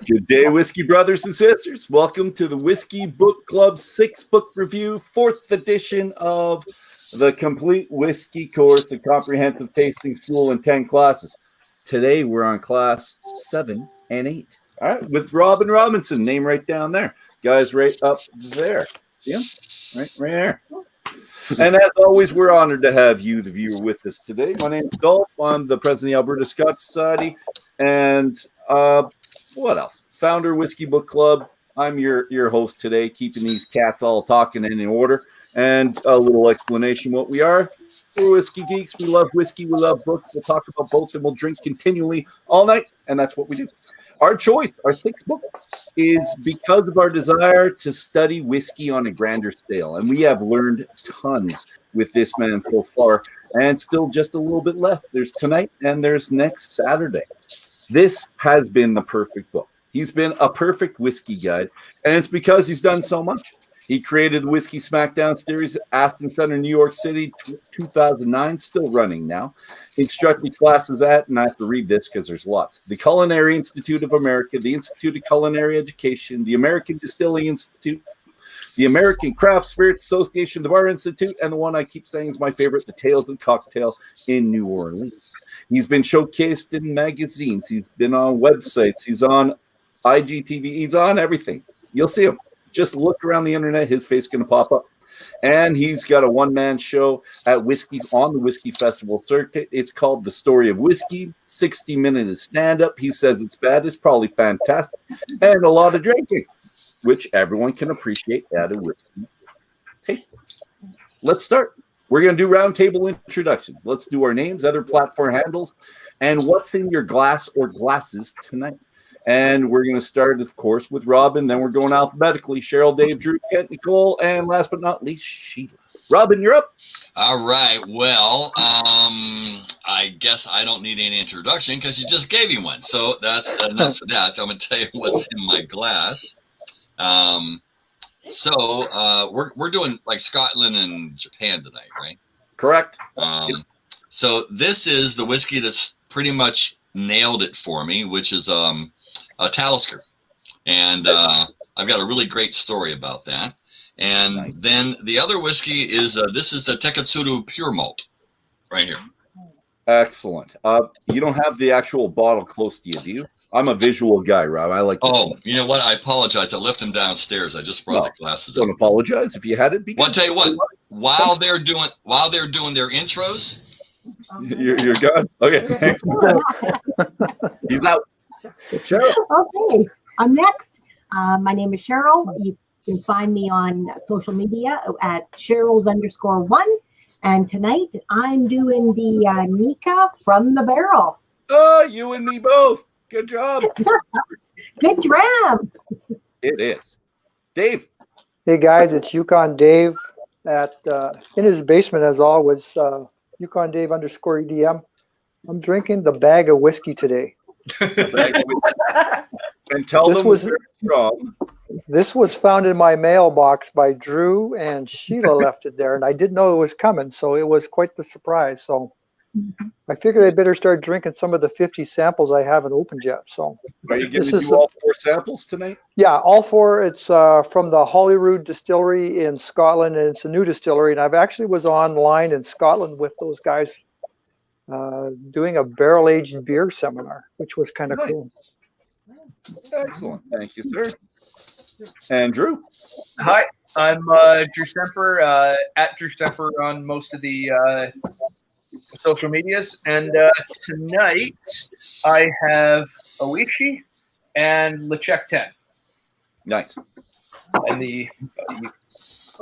Good day, Whiskey brothers and sisters. Welcome to the Whiskey Book Club 6-book review, 4th edition of the complete whiskey course, a comprehensive tasting school in 10 classes. Today, we're on class 7 and 8. All right, with Robin Robinson, name right down there. Guys, right up there. See him? Right there. And as always, we're honored to have you, the viewer, with us today. My name is Dolph. I'm the president of the Alberta Scotch Society. And what else? Founder, Whiskey Book Club. I'm your host today, keeping these cats all talking in order. And a little explanation what we are. We're whiskey geeks. We love whiskey. We love books. We'll talk about both, and we'll drink continually all night. And that's what we do. Our choice, our 6th book, is because of our desire to study whiskey on a grander scale. And we have learned tons with this man so far. And still just a little bit left. There's tonight and there's next Saturday. This has been the perfect book. He's been a perfect whiskey guide. And it's because he's done so much. He created the Whiskey Smackdown series at Aston Center, New York City, 2009, still running now. He instructed classes at, and I have to read this because there's lots, the Culinary Institute of America, the Institute of Culinary Education, the American Distilling Institute, the American Craft Spirits Association, the Bar Institute, and the one I keep saying is my favorite, the Tales of Cocktail in New Orleans. He's been showcased in magazines. He's been on websites. He's on IGTV. He's on everything. You'll see him. Just look around the internet, his face is going to pop up. And he's got a one-man show at Whiskey on the Whiskey Festival circuit. It's called The Story of Whiskey, 60 minutes stand-up. He says it's bad. It's probably fantastic. And a lot of drinking, which everyone can appreciate at a whiskey tasting. Let's start. We're going to do roundtable introductions. Let's do our names, other platform handles, and what's in your glass or glasses tonight. And we're going to start, of course, with Robin. Then we're going alphabetically. Cheryl, Dave, Drew, Kent, Nicole, and last but not least, Sheila. Robin, you're up. All right. Well, I guess I don't need any introduction because you just gave me one. So that's enough for that. So I'm going to tell you what's in my glass. So we're doing like Scotland and Japan tonight, right? Correct. So this is the whiskey that's pretty much nailed it for me, which is a Talisker, and I've got a really great story about that. And nice. Then the other whiskey is this is the Tikitsuru Pure Malt, right here. Excellent. You don't have the actual bottle close to you, do you? I'm a visual guy, Rob. I like. Oh, you know what? I apologize. I left them downstairs. I just brought the glasses. Don't apologize if you had it. Well, I'll tell you what. While they're doing their intros, you're good. Okay, thanks. He's out. Cheryl. Okay, I'm next. My name is Cheryl. You can find me on social media at Cheryl's_1. And tonight I'm doing the Nika from the barrel. Oh, you and me both. Good job. Good dram. It is. Dave. Hey guys, it's Yukon Dave at in his basement as always. Yukon Dave _EDM. I'm drinking the bag of whiskey today. And tell them where it's from. This was found in my mailbox by Drew, and Sheila left it there, and I didn't know it was coming, so it was quite the surprise. So I figured I'd better start drinking some of the 50 samples I haven't opened yet. So are you going to do all 4 samples tonight? Yeah, all 4. It's from the Holyrood Distillery in Scotland, and it's a new distillery. And I've actually was online in Scotland with those guys doing a barrel-aged beer seminar, which was kind of cool. Excellent. Thank you, sir. And Drew. Hi, I'm Drew Semper, at Drew Semper on most of the social medias. And tonight I have Oishi and Lechek 10. Nice. And you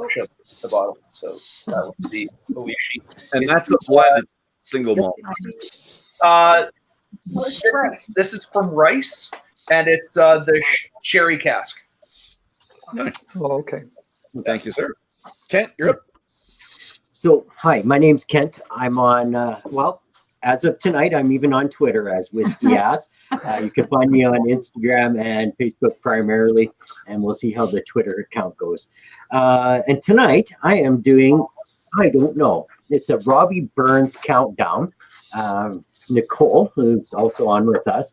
show the bottle. So that was the Oishi. And that's the blended single malt. This is from Rice, and it's the sherry cask. Nice. Oh, okay. Thank you, sir. Kent, you're up. So, hi, my name's Kent. I'm on, as of tonight, I'm even on Twitter as Whiskey Ass. You can find me on Instagram and Facebook primarily, and we'll see how the Twitter account goes. And tonight, I am doing, I don't know, it's a Robbie Burns countdown. Nicole, who's also on with us,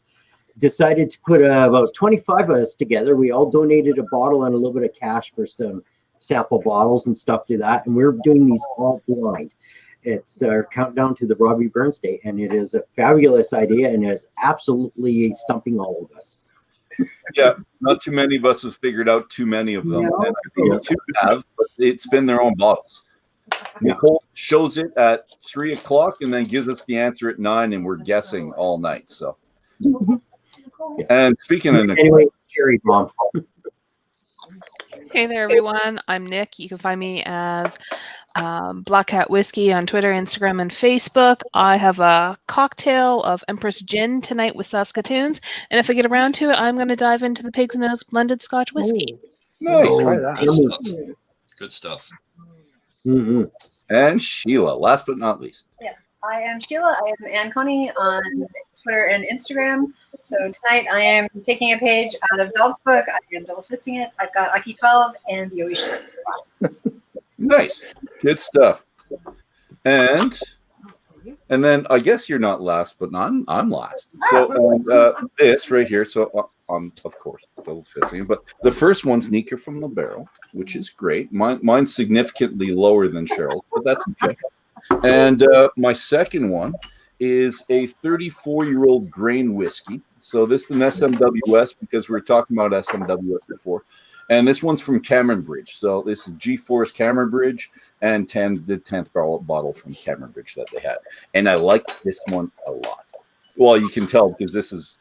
decided to put about 25 of us together. We all donated a bottle and a little bit of cash for some sample bottles and stuff to that. And we're doing these all blind. It's our countdown to the Robbie Burns Day, and it is a fabulous idea and is absolutely stumping all of us. Yeah, not too many of us have figured out too many of them. No. And I think two have, but it's been their own bottles. Nicole shows it at 3 o'clock and then gives us the answer at 9, and we're guessing all night. So, and speaking of Nicole, Anyway, cherry bomb. Hey there, everyone. I'm Nick. You can find me as Black Hat Whiskey on Twitter, Instagram, and Facebook. I have a cocktail of Empress Gin tonight with Saskatoons. And if I get around to it, I'm going to dive into the Pig's Nose blended Scotch whiskey. nice. Try that. Good stuff. Good stuff. Mm-hmm. And Sheila, last but not least. I am Sheila. I am Ann Coney on Twitter and Instagram. So tonight I am taking a page out of Dolph's book. I am double fisting it. I've got Aki 12 and the Oishi glasses. Nice, good stuff. And then I guess you're not last, but I'm last. So this right here. So I'm of course double fisting, but the first one's Nika from the barrel, which is great. Mine's significantly lower than Cheryl's, but that's okay. And my second one is a 34-year-old grain whiskey. So this is an SMWS because we were talking about SMWS before. And this one's from Cameron Bridge. So this is G-Force Cameron Bridge and the 10th bottle from Cameron Bridge that they had. And I like this one a lot. Well, you can tell because this is,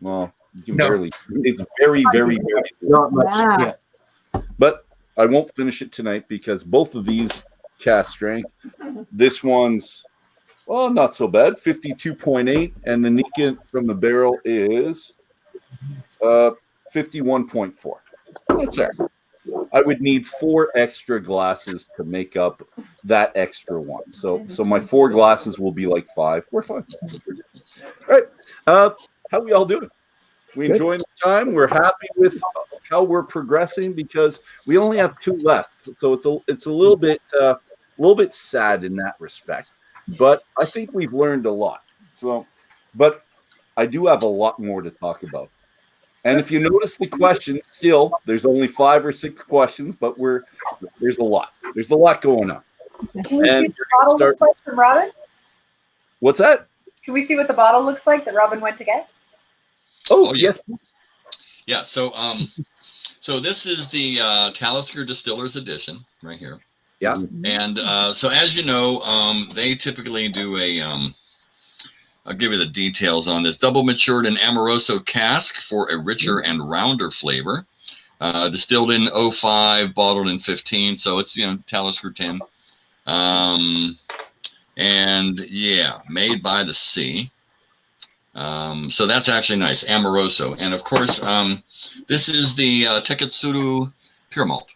well, you can barely. It's very, very, very good. Not much. Yeah. Yeah. But I won't finish it tonight because both of these cast strength. This one's, well, not so bad, 52.8, and the Nika from the barrel is 51.4. That's there. I would need 4 extra glasses to make up that extra one. So my 4 glasses will be like 5. We're fine. All right. How we all doing? We enjoying the time. We're happy with how we're progressing because we only have 2 left. So it's a little bit sad in that respect. But I think we've learned a lot. So, but I do have a lot more to talk about. And if you notice the questions, still there's only 5 or 6 questions, but there's a lot. There's a lot going on. Can we see what the bottle looks like from Robin? What's that? Can we see what the bottle looks like that Robin went to get? Oh yes. Yeah. So so this is the Talisker Distillers edition right here. Yeah. And so as you know, they typically do a I'll give you the details on this. Double matured in Amoroso cask for a richer and rounder flavor. Distilled in 05, bottled in 15. So it's, Talisker 10. And yeah, made by the sea. So that's actually nice. Amoroso. And of course, this is the Tikitsuru pure malt.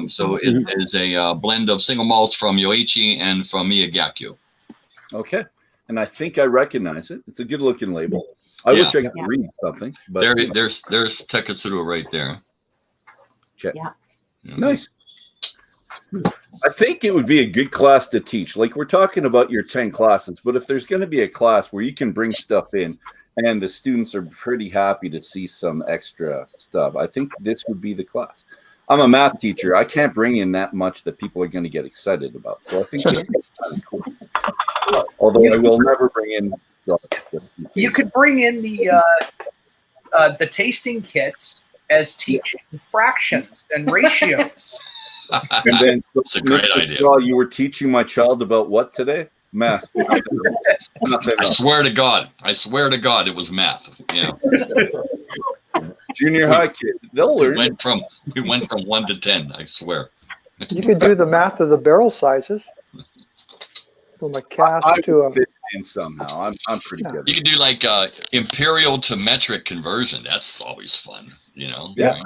So it is a blend of single malts from Yoichi and from Miyagakyo. Okay. And I think I recognize it. It's a good looking label. I wish I could read something, but there's Tikitsuru right there. Okay. Yeah. Nice. I think it would be a good class to teach. Like we're talking about your 10 classes, but if there's going to be a class where you can bring stuff in and the students are pretty happy to see some extra stuff, I think this would be the class. I'm a math teacher. I can't bring in that much that people are going to get excited about. So I think that's kind of cool. Although I will never bring in. You could bring in the tasting kits as teaching fractions and ratios. And then, That's a great idea. You were teaching my child about what today? Math. Nothing I else. swear to God, it was math. Junior high kid, they'll learn. We went from 1 to 10. I swear. You could do the math of the barrel sizes from a cask I to a. fit in somehow. I'm pretty good. You could do like imperial to metric conversion. That's always fun, Yeah. Right?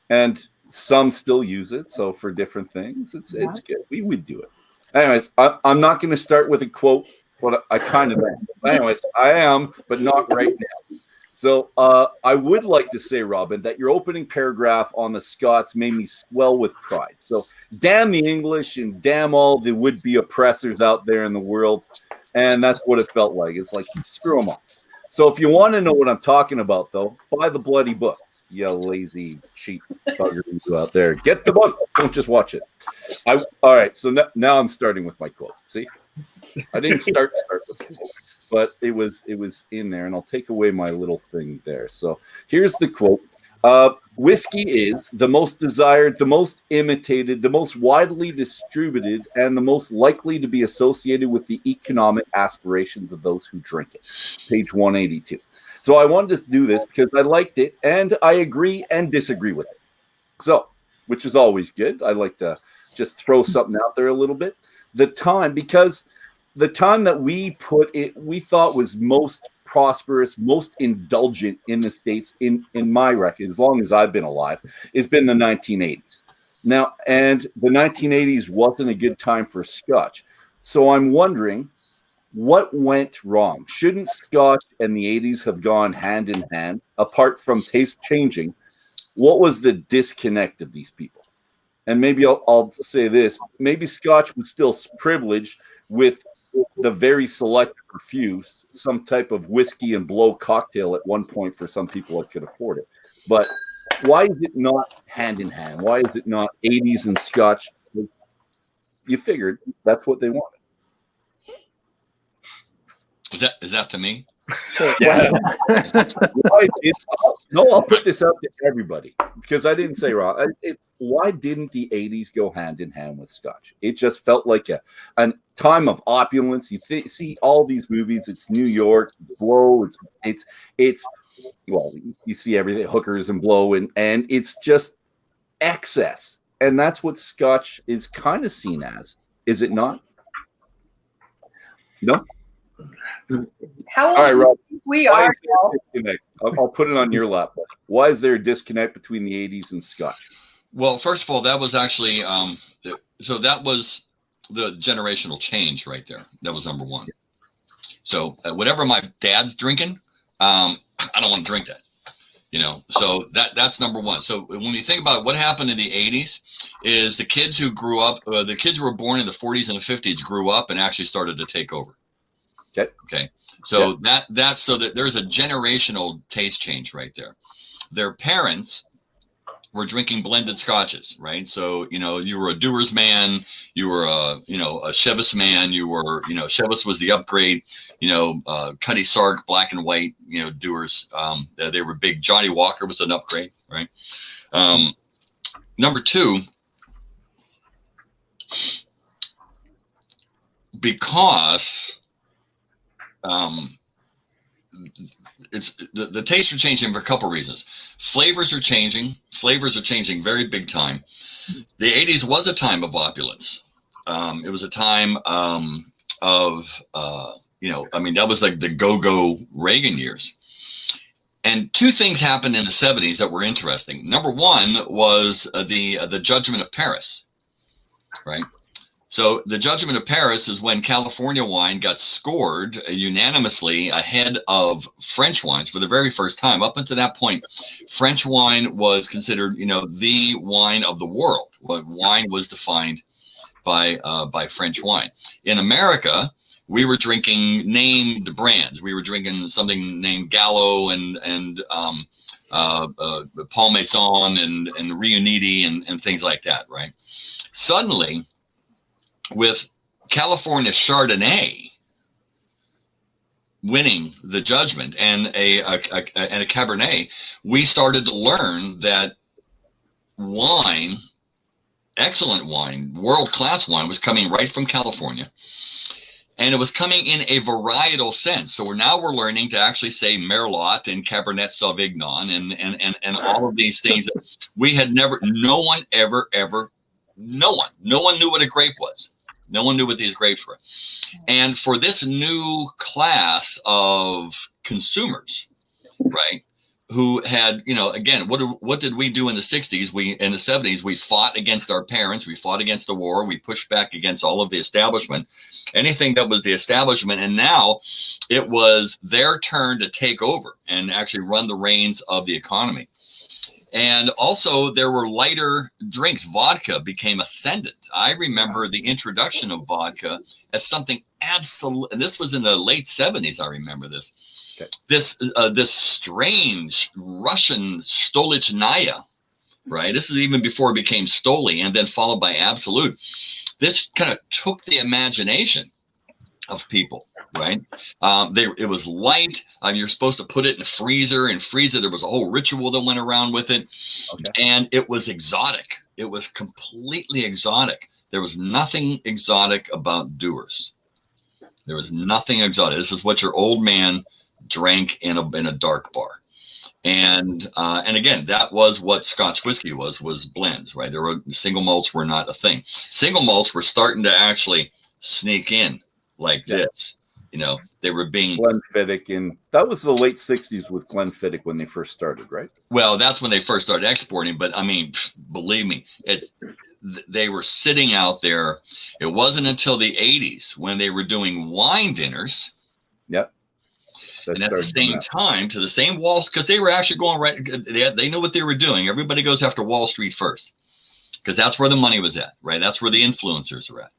And some still use it, so for different things, it's good. We would do it. Anyways, I'm not going to start with a quote, but I kind of am. Anyways, I am, but not right now. So I would like to say, Robin, that your opening paragraph on the Scots made me swell with pride. So damn the English and damn all the would-be oppressors out there in the world. And that's what it felt like. It's like, screw them all. So if you want to know what I'm talking about, though, buy the bloody book. You lazy, cheap bugger you out there. Get the book. Don't just watch it. All right. So now I'm starting with my quote. See, I didn't start with it, but it was in there, and I'll take away my little thing there. So here's the quote. Whiskey is the most desired, the most imitated, the most widely distributed, and the most likely to be associated with the economic aspirations of those who drink it. Page 182. So I wanted to do this because I liked it, and I agree and disagree with it. So, which is always good. I like to just throw something out there a little bit. Because the time that we thought was most prosperous, most indulgent in the States, in my record, as long as I've been alive, has been the 1980s. Now, and the 1980s wasn't a good time for Scotch. So I'm wondering, what went wrong? Shouldn't Scotch and the 80s have gone hand in hand, apart from taste changing? What was the disconnect of these people? And maybe I'll say this. Maybe Scotch was still privileged with the very select few, some type of whiskey and blow cocktail at one point for some people that could afford it. But why is it not hand in hand? Why is it not 80s and Scotch? You figured that's what they wanted. Is that to me? Yeah. I'll put this out to everybody because I didn't say wrong. It's why didn't the 80s go hand in hand with Scotch? It just felt like a time of opulence. You see all these movies. It's New York, blow. It's well, you see everything, hookers and blow, and it's just excess. And that's what Scotch is kind of seen as, is it not? No. How old All right, Rob, we are now. I'll put it on your lap. Why is there a disconnect between the 80s and Scotch? Well, first of all, that was actually so that was the generational change right there. That was number one. So whatever my dad's drinking, I don't want to drink that. So that's number one. So when you think about what happened in the 80s, is the kids who grew up, the kids who were born in the 40s and the 50s grew up and actually started to take over. Okay. So that's so that there's a generational taste change right there. Their parents were drinking blended scotches, right? So, you were a Dewar's man, you were a Chevis man, Chevis was the upgrade, Cutty Sark, black and white, Dewar's, they were big. Johnny Walker was an upgrade, right? Number two, because it's the tastes are changing for a couple reasons. Flavors are changing very big time. The 80s was a time of opulence. It was a time of that was like the go-go Reagan years. And two things happened in the 70s that were interesting. Number one was the Judgment of Paris, right? So the Judgment of Paris is when California wine got scored unanimously ahead of French wines for the very first time. Up until that point, French wine was considered, the wine of the world. Wine was defined by French wine. In America, we were drinking named brands. We were drinking something named Gallo and Paul Maison and Riuniti and things like that, right? Suddenly, with California Chardonnay winning the judgment and a Cabernet, we started to learn that wine, excellent wine, world-class wine, was coming right from California. And it was coming in a varietal sense. So we're learning to actually say Merlot and Cabernet Sauvignon and all of these things that we had never, no one knew what a grape was. No one knew what these grapes were. And for this new class of consumers, right, who had, again, what did we do in the 60s? In the 70s, we fought against our parents. We fought against the war. We pushed back against all of the establishment, anything that was the establishment. And now it was their turn to take over and actually run the reins of the economy. And also there were lighter drinks. Vodka became ascendant. I remember the introduction of vodka as something absolute. And this was in the late 70s. I remember this. This strange Russian Stolichnaya, right? This is even before it became Stoli, and then followed by Absolute. This kind of took the imagination of people, right? It was light. You're supposed to put it in a freezer, and there was a whole ritual that went around with it. And it was exotic. It was completely exotic. There was nothing exotic about Dewar's. There was nothing exotic. This is what your old man drank in a dark bar. And again, that was what Scotch whiskey was blends, right? There were single malts were not a thing. Single malts were starting to actually sneak in like this. You know, they were being Glenfiddich, and that was the late 60s with Glenfiddich when they first started, right? Well, that's when they first started exporting, but I mean, believe me, they were sitting out there. It wasn't until the 80s when they were doing wine dinners. Yep. And at the same time, to the same walls, because they were actually going right. They knew what they were doing. Everybody goes after Wall Street first, because that's where the money was at, right? That's where the influencers are at,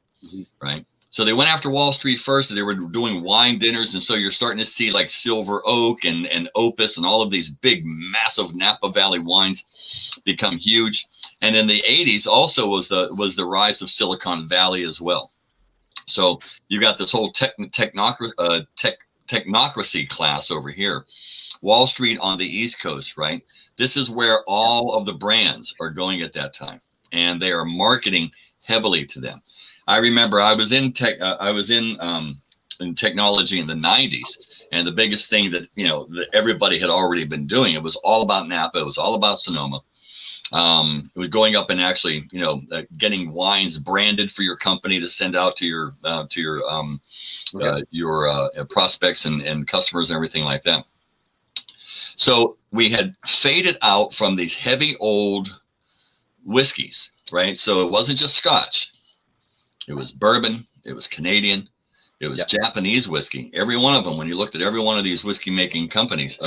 right? So they went after Wall Street first, and they were doing wine dinners. And so you're starting to see like Silver Oak and Opus and all of these big, massive Napa Valley wines become huge. And in the 80s also was the rise of Silicon Valley as well. So you got this whole technocracy class over here. Wall Street on the East Coast, right? This is where all of the brands are going at that time, and they are marketing heavily to them. I remember I was in technology in the 90s, and the biggest thing that that everybody had already been doing, it was all about Napa, it was all about Sonoma. It was going up and actually getting wines branded for your company to send out to your prospects and customers and everything like that. So we had faded out from these heavy old whiskeys, right? So it wasn't just Scotch. It was bourbon. It was Canadian. It was Japanese whiskey. Every one of them, when you looked at every one of these whiskey making countries,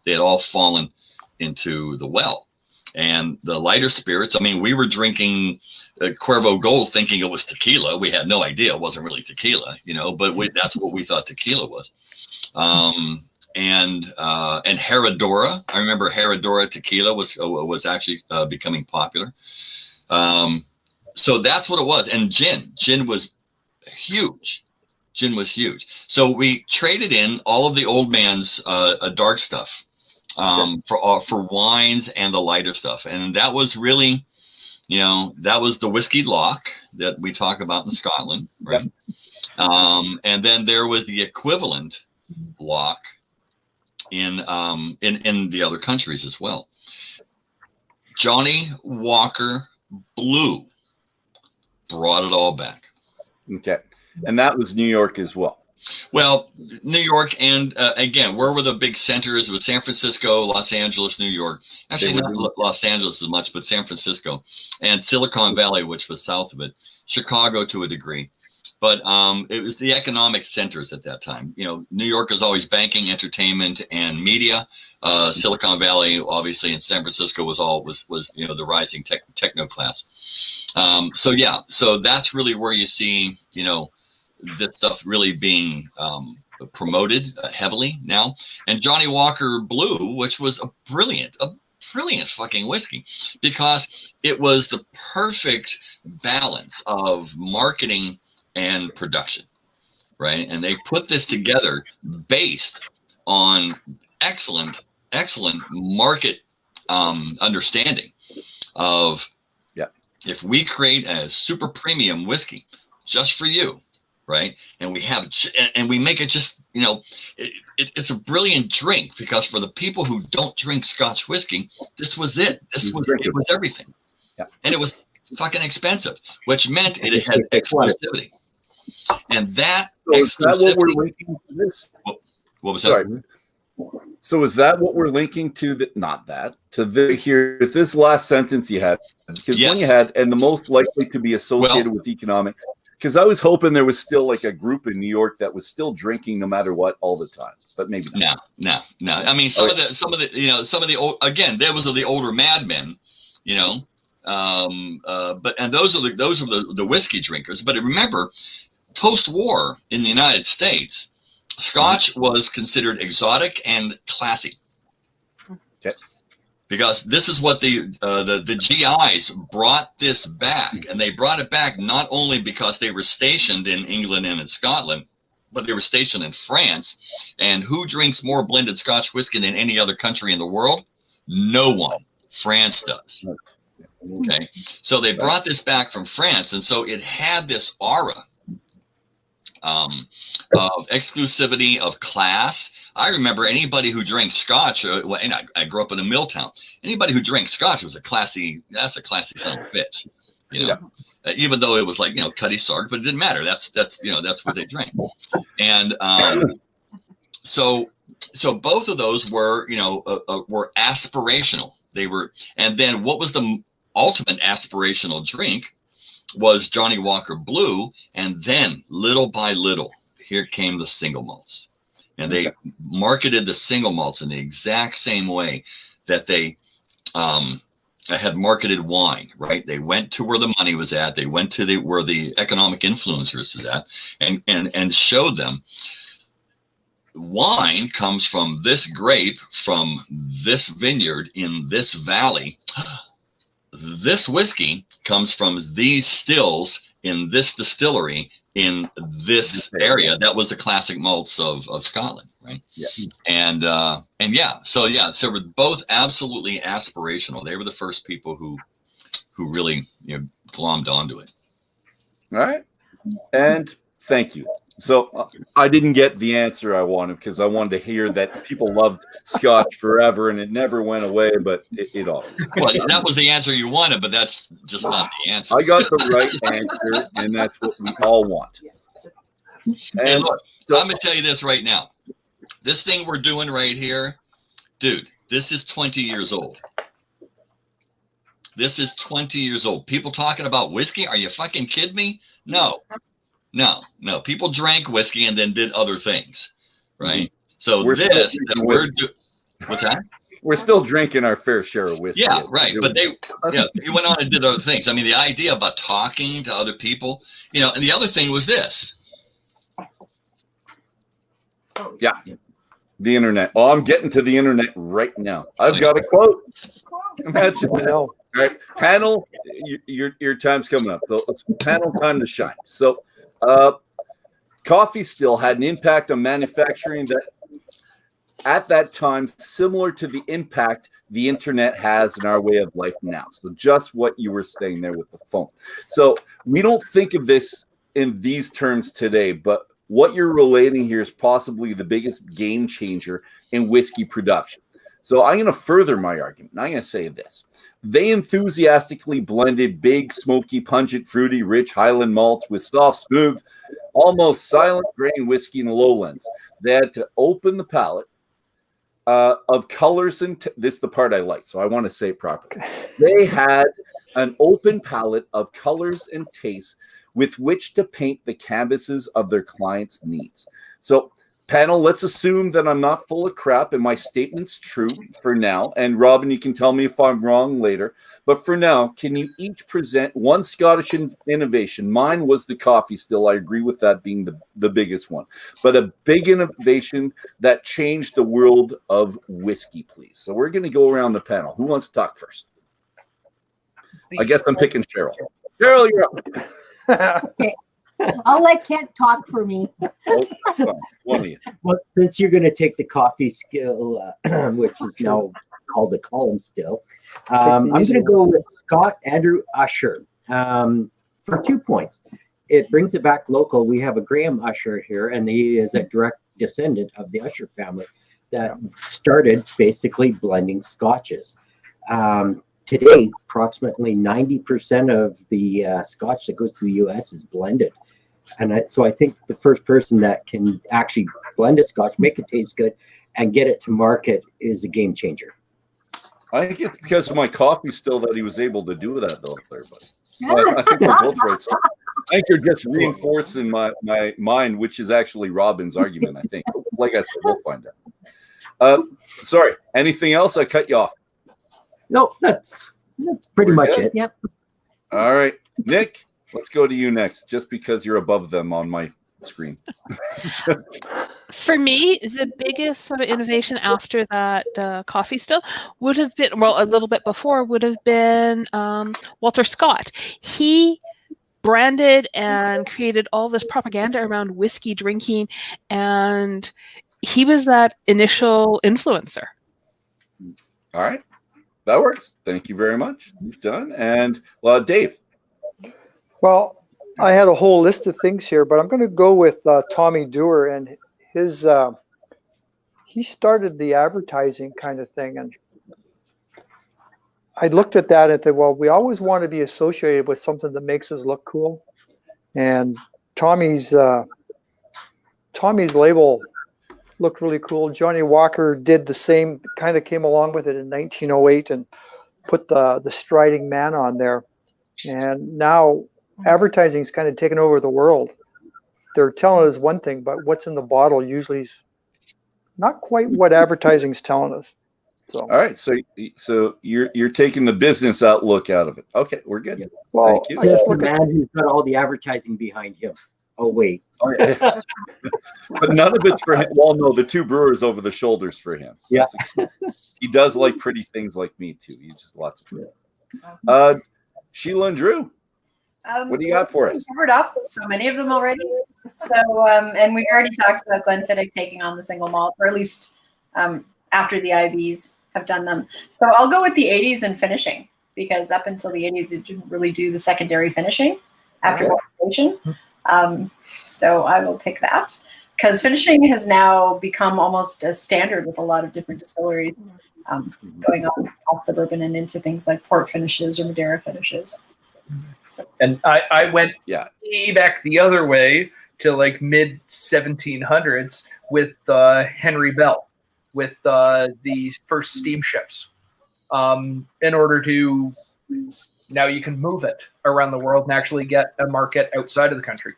they had all fallen into the well. And the lighter spirits, I mean, we were drinking Cuervo Gold thinking it was tequila. We had no idea it wasn't really tequila, but that's what we thought tequila was. And Herradura. I remember Herradura tequila was actually becoming popular. So that's what it was. And gin was huge. Gin was huge. So we traded in all of the old man's dark stuff for wines and the lighter stuff. And that was really, that was the whiskey lock that we talk about in Scotland, right? And then there was the equivalent lock in the other countries as well. Johnny Walker Blue brought it all back. Okay. And that was New York as well. Well, New York, and again, where were the big centers? It was San Francisco, Los Angeles, New York. Actually, not Los Angeles as much, but San Francisco and Silicon Valley, which was south of it. Chicago to a degree. But it was the economic centers at that time. New York is always banking, entertainment, and media. Silicon Valley, obviously, and San Francisco was the rising techno class. So that's really where you see this stuff really being promoted heavily now. And Johnny Walker Blue, which was a brilliant fucking whiskey, because it was the perfect balance of marketing and production, right? And they put this together based on excellent market understanding of if we create a super premium whiskey just for you, right? And we make it just, it's a brilliant drink, because for the people who don't drink Scotch whiskey, this was it. It was everything. Yeah. And it was fucking expensive, which meant it had exclusivity. And that so is that what we're linking to this? What was Sorry. that? So is that what we're linking to? Here with this last sentence you had, because when you had, and the most likely to be associated with economic, because I was hoping there was still like a group in New York that was still drinking no matter what all the time, but maybe not. No. I mean, some of the old, again, there was the older madmen, and those are the whiskey drinkers. But remember, post-war in the United States, Scotch was considered exotic and classy. Okay. Because this is what the GIs brought this back, and they brought it back not only because they were stationed in England and in Scotland, but they were stationed in France. And who drinks more blended Scotch whiskey than any other country in the world? No one. France does. Okay. So they brought this back from France, and so it had this aura of exclusivity, of class. I remember anybody who drank Scotch, and I grew up in a mill town. Anybody who drank Scotch was that's a classy son of a bitch, you know. Even though it was like, you know, Cutty Sark, but it didn't matter. That's you know, that's what they drank. And so both of those were, you know, were aspirational. They were, and then what was the ultimate aspirational drink was Johnny Walker Blue, and then little by little, here came the single malts, and they marketed the single malts in the exact same way that they had marketed wine. Right? They went to where the money was at. They went to where the economic influencers is at, and showed them wine comes from this grape, from this vineyard in this valley. This whiskey comes from these stills in this distillery in this area. That was the classic malts of Scotland, right? Yeah. And so we're both absolutely aspirational. They were the first people who really, you know, glommed onto it. All right. And thank you. So I didn't get the answer I wanted, because I wanted to hear that people loved Scotch forever and it never went away, but it always. Well, that was the answer you wanted, but that's just not the answer. I got the right answer, and that's what we all want. Hey, look, so I'm going to tell you this right now. This thing we're doing right here, dude, this is 20 years old. This is 20 years old. People talking about whiskey? Are you fucking kidding me? No. People drank whiskey and then did other things, right? So what's that? We're still drinking our fair share of whiskey. Yeah, right. But they went on and did other things. I mean, the idea about talking to other people, you know, and the other thing was this. Yeah. The internet. Oh, I'm getting to the internet right now. I've got a quote. Imagine that. All right, panel, your time's coming up. So it's panel time to shine. So coffee still had an impact on manufacturing that at that time similar to the impact the internet has in our way of life now. So just what you were saying there with the phone. So we don't think of this in these terms today, but what you're relating here is possibly the biggest game changer in whiskey production. So I'm going to further my argument. And I'm going to say this. They enthusiastically blended big, smoky, pungent, fruity, rich Highland malts with soft, smooth, almost silent grain whiskey in the lowlands. They had to open the palate of colors, and this is the part I like, so I want to say it properly. They had an open palette of colors and tastes with which to paint the canvases of their clients' needs. So, panel, let's assume that I'm not full of crap and my statement's true for now. And Robin, you can tell me if I'm wrong later. But for now, can you each present one Scottish innovation? Mine was the coffee still. I agree with that being the biggest one. But a big innovation that changed the world of whiskey, please. So we're going to go around the panel. Who wants to talk first? I guess I'm picking Cheryl. Cheryl, you're up. Okay. I'll let Kent talk for me. Well, since you're going to take the coffee skill, which is now called a column still, I'm going to go with Scott Andrew Usher for 2 points. It brings it back local. We have a Graham Usher here, and he is a direct descendant of the Usher family that started basically blending scotches. Today, approximately 90% of the scotch that goes to the U.S. is blended. And so I think the first person that can actually blend a scotch, make it taste good, and get it to market is a game changer. I think it's because of my coffee still that he was able to do that, though, everybody. So I think we're both right. So I think you're just reinforcing my mind, which is actually Robin's argument, I think. Like I said, we'll find out. Sorry, anything else? I cut you off. No, that's pretty much it. Yep. All right. Nick, let's go to you next, just because you're above them on my screen. For me, the biggest sort of innovation after that coffee still would have been, well, a little bit before would have been Walter Scott. He branded and created all this propaganda around whiskey drinking, and he was that initial influencer. All right. That works. Thank you very much. Done. And Dave. Well, I had a whole list of things here, but I'm going to go with Tommy Dewar and his. He started the advertising kind of thing, and I looked at that and said, well, we always want to be associated with something that makes us look cool, and Tommy's label looked really cool. Johnny Walker did the same, kind of came along with it in 1908 and put the striding man on there, and now advertising's kind of taken over the world. They're telling us one thing, but what's in the bottle usually is not quite what advertising's telling us. So, all right, so you're taking the business outlook out of it. Okay, we're good. Yeah. well, Thank you. Says the man who's got all the advertising behind him. Oh wait, But none of it's for him. Well, no, the two brewers over the shoulders for him. Yeah. He does like pretty things like me too. He just lots of Sheila and Drew. What do you got for us? We covered off so many of them already. So, and we've already talked about Glenfiddich taking on the single malt, or at least after the IBs have done them. So I'll go with the 80s and finishing, because up until the 80s, it didn't really do the secondary finishing after maturation. So I will pick that, because finishing has now become almost a standard with a lot of different distilleries, going on off the bourbon and into things like port finishes or Madeira finishes. So. And I went Yeah. way back the other way to like mid 1700s with Henry Bell, with the first steamships, in order to, now you can move it around the world and actually get a market outside of the country.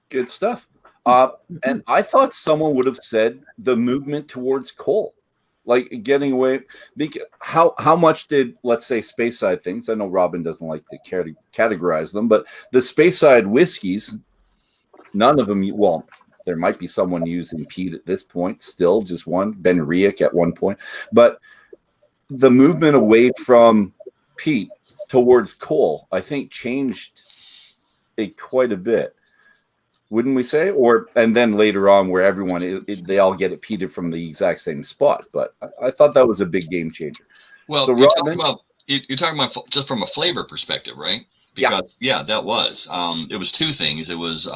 Good stuff. And I thought someone would have said the movement towards coal, like getting away. How much did, let's say, Speyside things? I know Robin doesn't like to categorize them, but the Speyside whiskeys, none of them. Well, there might be someone using peat at this point, still just one. Ben Riach at one point, but the movement away from peat towards coal, I think, changed it quite a bit. Wouldn't we say? And then later on, where everyone they all get it peated from the exact same spot. But I thought that was a big game changer. Well, so you're talking about just from a flavor perspective, right? Because that was it was two things. It was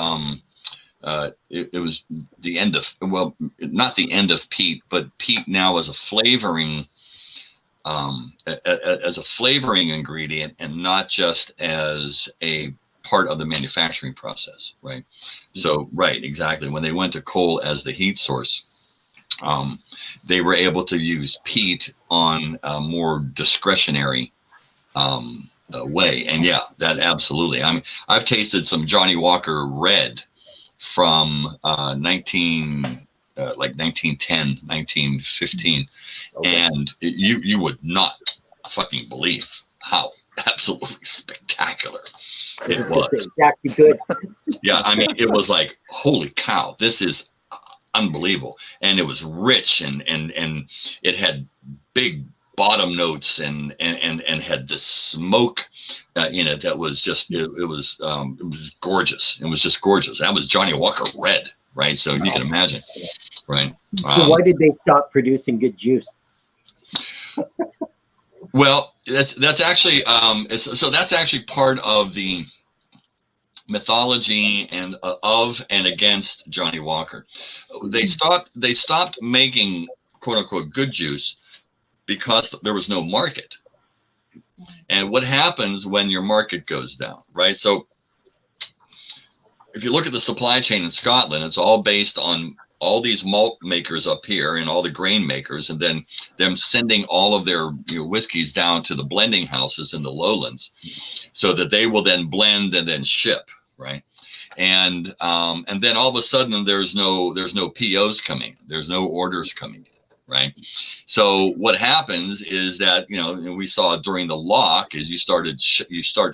it was the end of, well, not the end of peat, but peat now as a flavoring ingredient, and not just as a part of the manufacturing process, right? So, right, exactly. When they went to coal as the heat source, they were able to use peat on a more discretionary way. And yeah, that absolutely. I mean, I've tasted some Johnny Walker Red from 1910, 1915, and you would not fucking believe how absolutely spectacular it was. Exactly good. Yeah, I mean, it was like, holy cow, this is unbelievable. And it was rich, and it had big bottom notes, and had this smoke in it that was just it was gorgeous. It was just gorgeous. That was Johnny Walker Red, right? So you can imagine, right? So why did they stop producing good juice? Well, that's actually that's actually part of the mythology and of and against Johnny Walker. They stopped making quote unquote good juice because there was no market. And what happens when your market goes down, right? So if you look at the supply chain in Scotland, it's all based on all these malt makers up here and all the grain makers, and then them sending all of their whiskeys down to the blending houses in the lowlands, so that they will then blend and then ship, right? And then all of a sudden there's no POs coming, there's no orders coming in, right? So what happens is that we saw during the lock is you start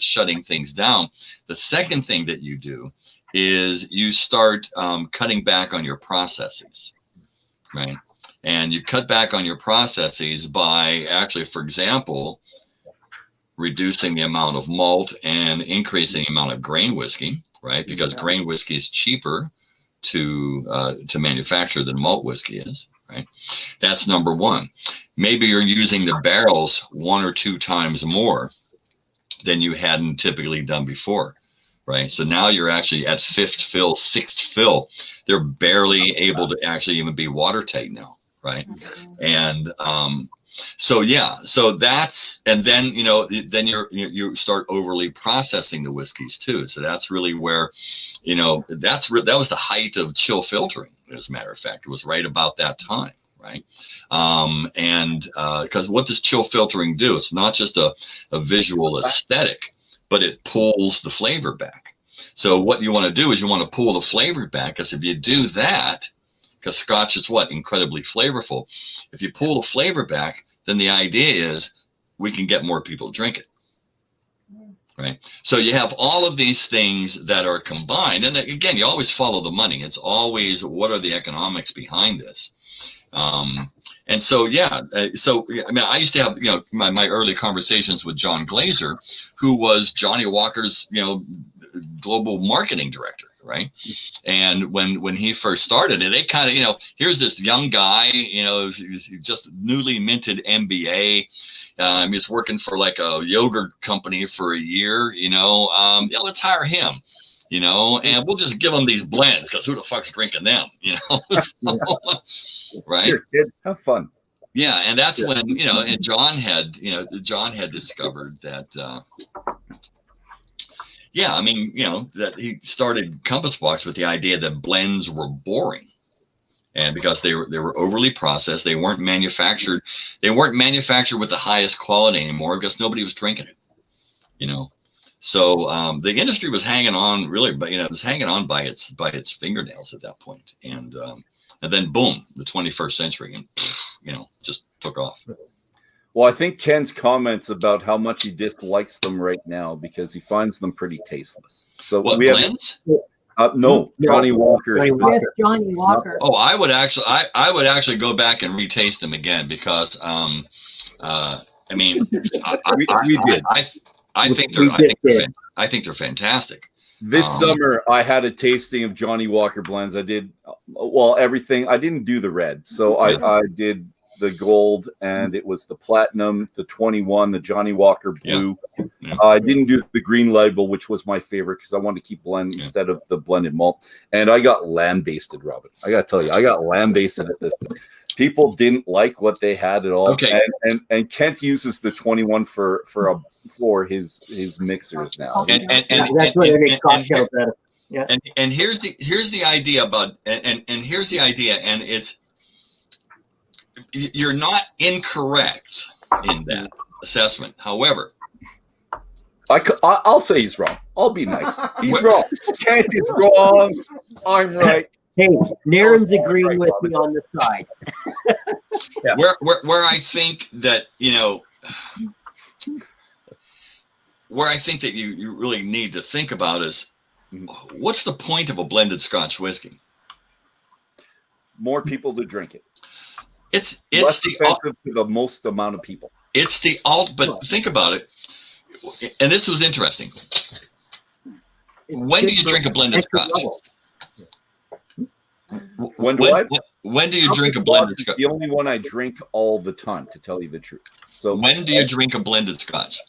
shutting things down. The second thing that you do is you start cutting back on your processes, right? And you cut back on your processes by actually, for example, reducing the amount of malt and increasing the amount of grain whiskey, right? Because grain whiskey is cheaper to manufacture than malt whiskey is, right? That's number one. Maybe you're using the barrels 1 or 2 times more than you hadn't typically done before, right? So now you're actually at 5th fill, 6th fill. They're barely able to actually even be watertight now, right? And so yeah, so that's, and then then you start overly processing the whiskeys too. So that's really where, that was the height of chill filtering. As a matter of fact, it was right about that time, right? Because what does chill filtering do? It's not just a visual aesthetic, but it pulls the flavor back. So what you want to do is you want to pull the flavor back, because if you do that, because Scotch is incredibly flavorful. If you pull the flavor back, then the idea is we can get more people to drink it, right? So you have all of these things that are combined. And again, you always follow the money. It's always, what are the economics behind this? And so, yeah, I used to have, my early conversations with John Glazer, who was Johnny Walker's, global marketing director, right? And when he first started, and they kind of, here's this young guy, he's just newly minted MBA. He's working for like a yogurt company for a year, let's hire him, and we'll just give him these blends, because who the fuck's drinking them, right? Here, kid, have fun. Yeah, and that's when, and John had discovered that, that he started Compass Box with the idea that blends were boring, and because they were overly processed, they weren't manufactured with the highest quality anymore, because nobody was drinking it, So the industry was hanging on, really, but it was hanging on by its fingernails at that point, and then boom, the 21st century, and just took off. Well, I think Ken's comments about how much he dislikes them right now because he finds them pretty tasteless. So what, we blends? No, Johnny Walker. Yes, Johnny Walker. Oh, I would actually go back and retaste them again, because we did. I think they're fantastic. This summer, I had a tasting of Johnny Walker blends. I did everything. I didn't do the red, so I did the gold, and it was the platinum, the 21, the Johnny Walker blue. Yeah. I didn't do the green label, which was my favorite, because I wanted to keep blend instead of the blended malt. And I got lambasted, Robin. I got to tell you, I got lambasted at this. People didn't like what they had at all. Okay. And Kent uses the 21 for his mixers now. And that's what it makes cocktails better. Yeah. And here's the idea about and here's the idea, and it's, you're not incorrect in that assessment. However, I'll say he's wrong. I'll be nice. He's wrong. Kent is wrong. I'm right. Hey, Naren's agreeing with me on the side. Yeah. Where I think that where I think that you really need to think about is, what's the point of a blended Scotch whiskey? More people to drink it. It's less the expensive to the most amount of people. It's the but think about it, and this was interesting. When do you drink a blended Scotch? When do you drink a blended Scotch? The only one I drink all the time, to tell you the truth. So when do you drink a blended Scotch?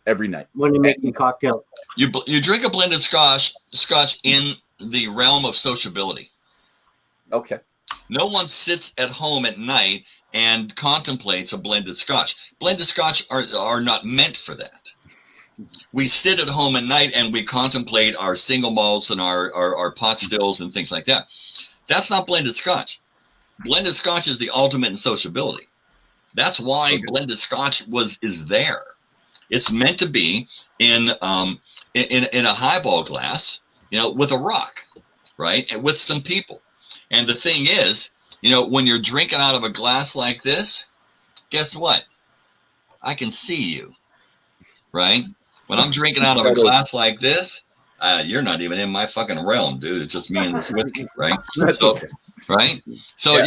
Every night. When you're making cocktails. You drink a blended Scotch in the realm of sociability. Okay. No one sits at home at night and contemplates a blended Scotch. Blended Scotch are not meant for that. We sit at home at night and we contemplate our single malts and our pot stills and things like that. That's not blended Scotch. Blended Scotch is the ultimate in sociability. That's why blended Scotch is there. It's meant to be in a highball glass, with a rock, right, and with some people. And the thing is, when you're drinking out of a glass like this, guess what? I can see you, right? When I'm drinking out of a glass like this, you're not even in my fucking realm, dude. It's just me and this whiskey, right? That's So, okay. right. So Yeah.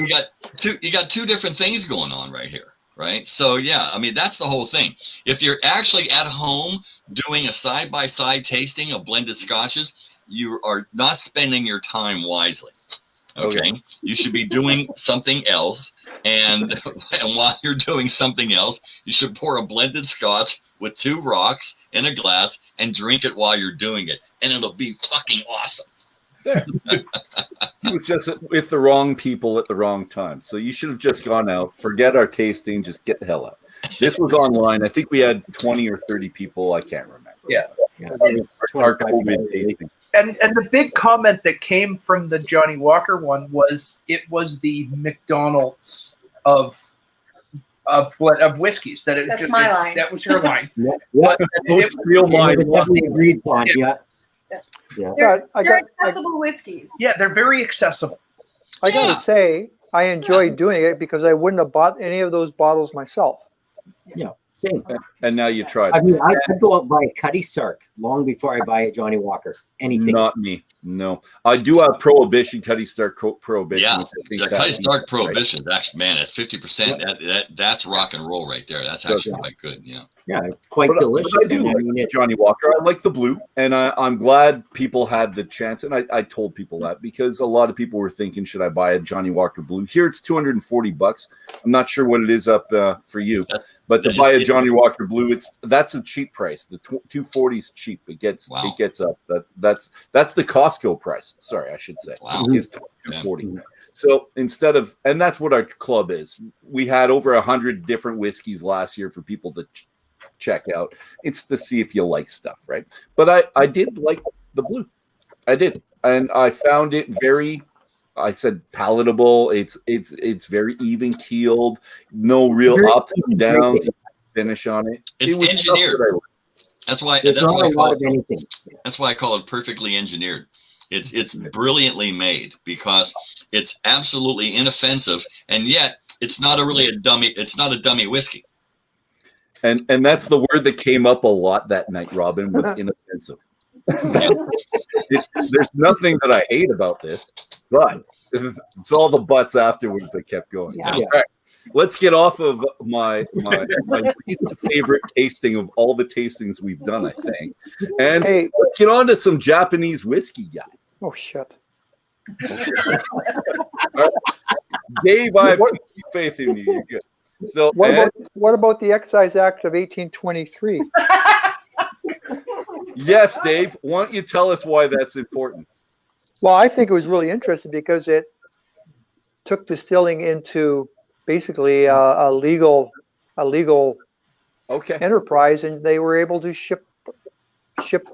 you got two different things going on right here, right? So yeah, I mean that's the whole thing. If you're actually at home doing a side-by-side tasting of blended scotches, you are not spending your time wisely. Okay, you should be doing something else, and while you're doing something else, you should pour a blended scotch with 2 rocks in a glass and drink it while you're doing it, and it'll be fucking awesome. There. He was just with the wrong people at the wrong time. So you should have just gone out, forget our tasting, just get the hell out. This was online. I think we had 20 or 30 people. I can't remember. Yeah. Our COVID tasting. And the big comment that came from the Johnny Walker one was it was the McDonald's of whiskeys. That That's my line. That was her line. Yeah. But It's real It mine. was definitely agreed upon. Yeah. They're I accessible whiskeys. yeah, they're very accessible. I gotta say, I enjoyed doing it because I wouldn't have bought any of those bottles myself. Yeah. Same. And now you tried. I mean, I could go out and buy a Cuddy Sark long before I buy a Johnny Walker. Anything. Not me. No. I do have Prohibition, Cuddy Stark Prohibition. Yeah, which I think the is Cutty actually Stark right. Prohibition is actually, man, at 50%, that's rock and roll right there. That's actually quite good. Yeah. Yeah, it's quite But delicious. I do and I like mean, it, Johnny Walker. I like the blue, and I'm glad people had the chance. And I told people that because a lot of people were thinking, should I buy a Johnny Walker blue? Here it's $240. I'm not sure what it is up for you, but to buy a Johnny Walker blue, that's a cheap price. The 240 is cheap. It gets up. That's the Costco price. Sorry, I should say. Wow. It's 240. So instead of, and that's what our club is. We had over 100 different whiskeys last year for people to check out. It's to see if you like stuff, right? But I did like the blue. I did, and I found it very, I said, palatable. It's very even keeled, no real Very ups and downs. Finish on it. It's It was stuff engineered. that I- That's why there's not a lot of anything. That's why I call it perfectly engineered. It's brilliantly made because it's absolutely inoffensive, and yet it's not a dummy. It's not a dummy whiskey. And that's the word that came up a lot that night, Robin, was inoffensive. There's nothing that I hate about this, but it's all the buts afterwards that kept going. Yeah. All right, let's get off of my least favorite tasting of all the tastings we've done, I think. And Hey, let's get on to some Japanese whiskey, guys. oh shit. Dave, I have faith in you. You're good. So, What about the Excise Act of 1823? yes, Dave, why don't you tell us why that's important? Well, I think it was really interesting because it took distilling into basically a legal Okay. enterprise, and they were able to ship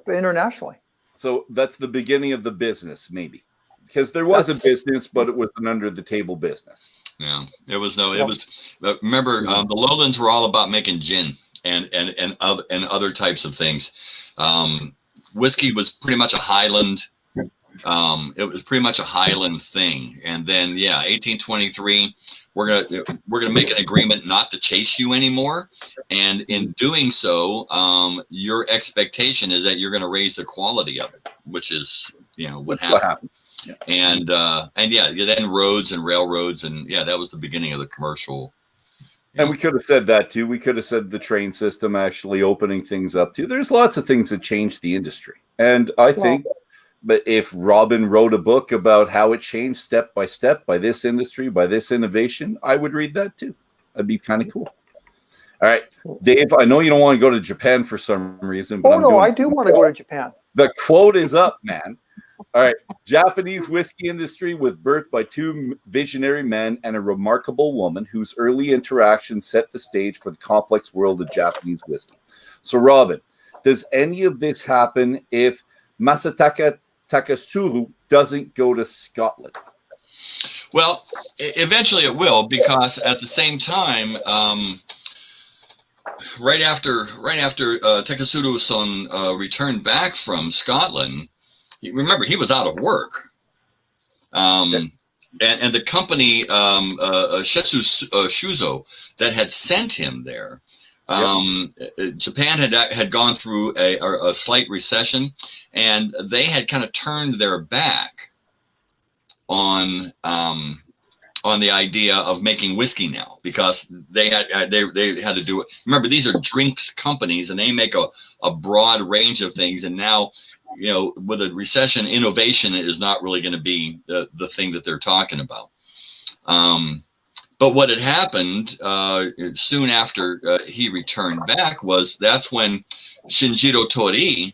internationally. So that's the beginning of the business, maybe. Because there was a business, but it was an under the table business. Yeah, it was remember the Lowlands were all about making gin and other types of things. Whiskey was pretty much a Highland. It was pretty much a Highland thing. And then 1823, we're gonna make an agreement not to chase you anymore. And in doing so, your expectation is that you're going to raise the quality of it, which is what happened. Yeah. And then roads and railroads, and that was the beginning of the commercial. And we could have said that too. We could have said the train system actually opening things up too. There's lots of things that changed the industry. And I think, but if Robin wrote a book about how it changed step by step by this industry, by this innovation, I would read that too. That'd be kind of cool. All right, Dave, I know you don't want to go to Japan for some reason. But I do want to go to Japan. The quote is up, man. All right. Japanese whiskey industry was birthed by two visionary men and a remarkable woman whose early interactions set the stage for the complex world of Japanese whiskey. So, Robin, does any of this happen if Masataka Tikitsuru doesn't go to Scotland? Well, eventually it will, because at the same time, right after Tikitsuru-san returned back from Scotland, remember, he was out of work. And the company, Shetsu Shuzo, that had sent him there, Japan had gone through a slight recession, and they had kind of turned their back on the idea of making whiskey now, because they had to do it. Remember, these are drinks companies, and they make a broad range of things. And now, with a recession, innovation is not really going to be the thing that they're talking about. But what had happened soon after he returned back that's when Shinjiro Tori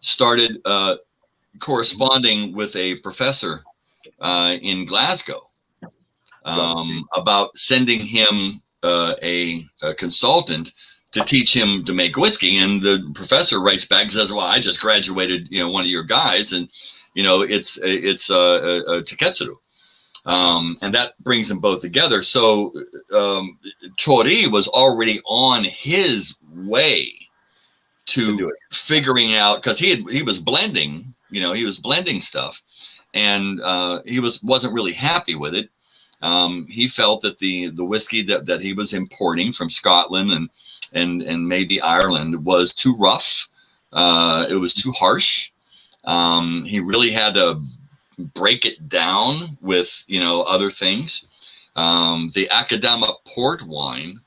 started corresponding with a professor in Glasgow about sending him a consultant to teach him to make whiskey. And the professor writes back and says, well, I just graduated, one of your guys, and it's Tikitsuru. And that brings them both together. So Tori was already on his way to figuring out, because he was blending, he was blending stuff, and he wasn't really happy with it. He felt that the whiskey that he was importing from Scotland and maybe Ireland was too rough. It was too harsh. He really had to break it down with other things. The Akadama port wine,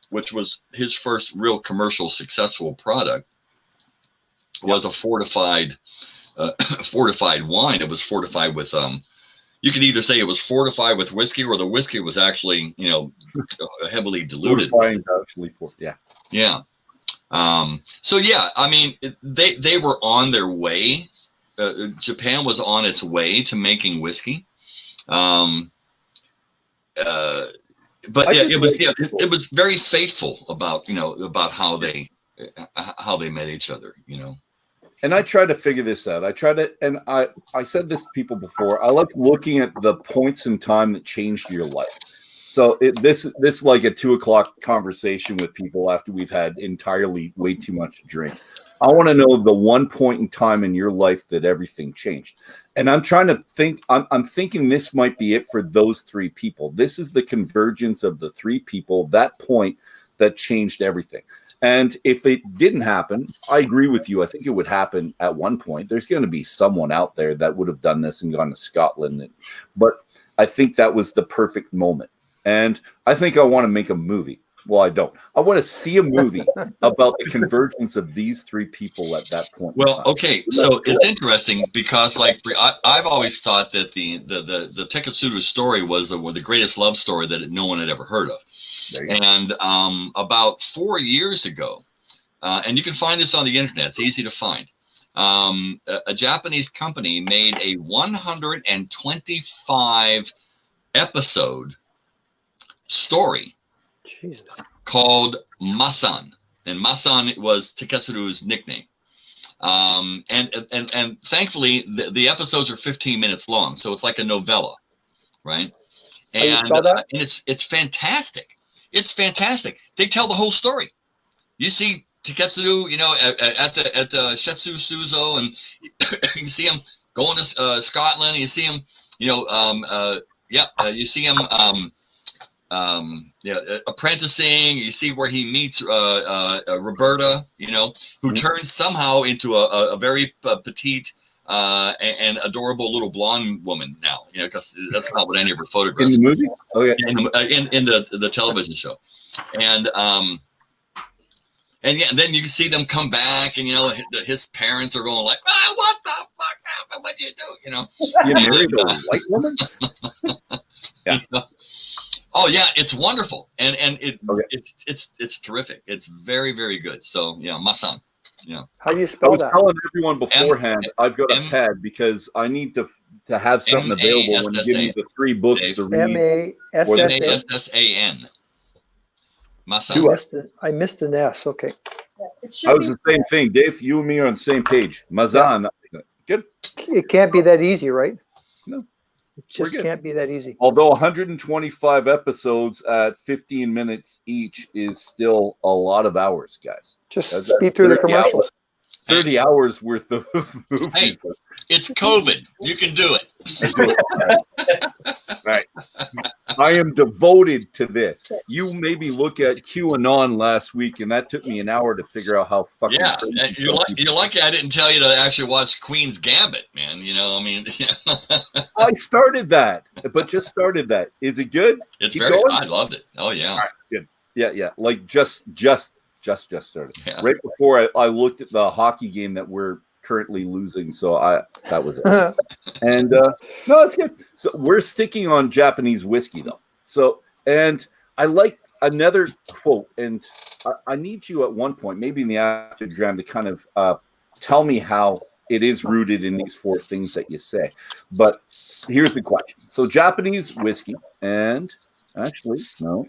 which was his first real commercial successful product, was a fortified wine. It was fortified with you could either say it was fortified with whiskey, or the whiskey was actually heavily diluted. Yeah. So yeah, I mean, they were on their way. Japan was on its way to making whiskey. But it was very fateful about how they met each other, And I tried to figure this out. I said this to people before. I like looking at the points in time that changed your life. So this is like a 2:00 conversation with people after we've had entirely way too much to drink. I want to know the one point in time in your life that everything changed. And I'm trying to think, I'm thinking this might be it for those three people. This is the convergence of the three people, that point that changed everything. And if it didn't happen, I agree with you. I think it would happen at one point. There's going to be someone out there that would have done this and gone to Scotland. But I think that was the perfect moment. And I think I want to make a movie. Well, I don't. I want to see a movie about the convergence of these three people at that point. Well, okay, so it's interesting because, I've always thought that the Tikitsuru story was the greatest love story that no one had ever heard of. And about 4 years ago, and you can find this on the internet, it's easy to find. A Japanese company made a 125 episode story. Jesus. Called Masan, and Masan was Tikitsuru's nickname. And thankfully the episodes are 15 minutes long, so it's like a novella, right? And it's fantastic. It's fantastic. They tell the whole story. You see Tikitsuru, at the Shetsu Suzo, and you see him going to Scotland. And you see him, you see him. Apprenticing. You see where he meets Roberta, who turns somehow into a very petite and adorable little blonde woman now, because that's not what any of her photographs. In the movie? Oh yeah. In the television show, and yeah, and then you can see them come back, and his parents are going like, what the fuck happened? What do you do? You married a white woman? Yeah. Oh yeah, it's wonderful, and it's terrific. It's very, very good. So Masan. How do you spell that? I was telling everyone beforehand, I've got a pad because I need to have something available when you give me the 3 books to read. Massan. Masan. I missed an S. Okay. I was the same thing, Dave. You and me are on the same page. Mazan. Good. It can't be that easy, right? No. It just can't be that easy. Although 125 episodes at 15 minutes each is still a lot of hours, guys. Just speed through the commercials. 30 hours worth of movies. Hey, it's COVID. You can do it. Right. I am devoted to this. You made me look at QAnon last week, and that took me an hour to figure out how fucking. Yeah, crazy you're lucky I didn't tell you to actually watch Queen's Gambit, man. You know, I mean, I started that, but just started that. Is it good? It's Keep very. going? I loved it. Oh yeah. All right, good. Yeah. Like just started. Yeah. Right before I looked at the hockey game that we're currently losing, so that was it. And no, it's good. So we're sticking on Japanese whiskey though. So, and I like another quote, and I need you at one point, maybe in the aftergram, to kind of tell me how it is rooted in these four things that you say. But here's the question. So Japanese whiskey, and actually, no.